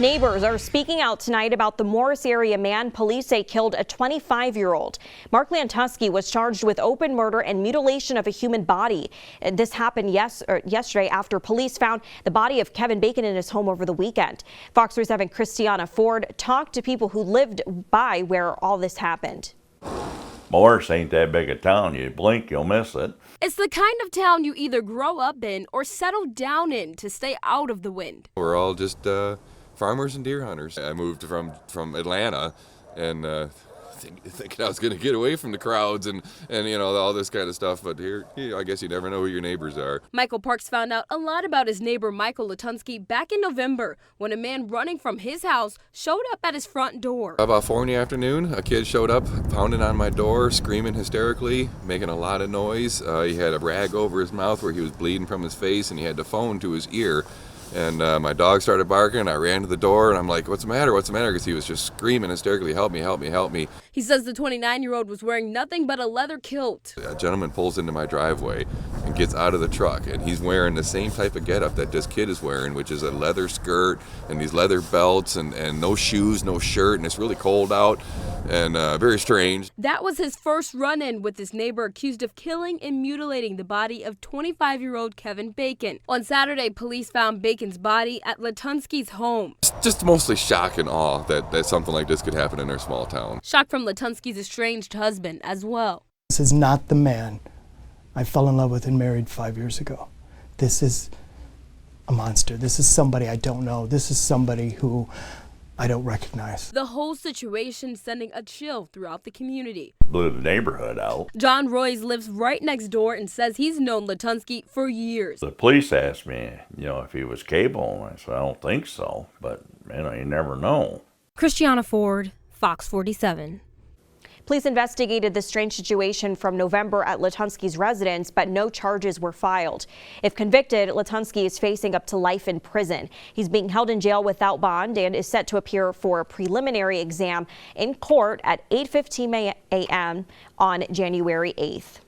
Neighbors are speaking out tonight about the Morrice-area man police say killed a 25-year-old. Mark Lantusky was charged with open murder and mutilation of a human body. This happened yesterday after police found the body of Kevin Bacon in his home over the weekend. Fox 37 Christiana Ford talked to people who lived by where all this happened. Morris ain't that big a town. You blink, you'll miss it. It's the kind of town you either grow up in or settle down in to stay out of the wind. We're all just farmers and deer hunters. I moved from Atlanta and thinking I was going to get away from the crowds and you know, all this kind of stuff. But here, I guess you never know who your neighbors are. Michael Parks found out a lot about his neighbor Michael Lansing back in November when a man running from his house showed up at his front door. About 4 in the afternoon, a kid showed up, pounding on my door, screaming hysterically, making a lot of noise. He had a rag over his mouth where he was bleeding from his face, and he had the phone to his ear. And my dog started barking. I ran to the door, and I'm like, what's the matter? What's the matter? Because he was just screaming hysterically, help me, help me, help me. He says the 29-year-old was wearing nothing but a leather kilt. A gentleman pulls into my driveway and gets out of the truck, and he's wearing the same type of getup that this kid is wearing, which is a leather skirt and these leather belts and no shoes, no shirt, and it's really cold out and very strange. That was his first run-in with his neighbor accused of killing and mutilating the body of 25-year-old Kevin Bacon. On Saturday, police found Bacon's body at Lansing's home. It's just mostly shock and awe that something like this could happen in their small town. Shock from Lansing's estranged husband as well. This is not the man I fell in love with and married 5 years ago. This is a monster. This is somebody I don't know. This is somebody who I don't recognize. The whole situation sending a chill throughout the community. Blew the neighborhood out. John Royce lives right next door and says he's known Lansing for years. The police asked me, if he was cable, and I said, I don't think so, but, you never know. Christiana Ford, Fox 47. Police investigated the strange situation from November at Lansing's residence, but no charges were filed. If convicted, Lansing is facing up to life in prison. He's being held in jail without bond and is set to appear for a preliminary exam in court at 8:15 a.m. on January 8th.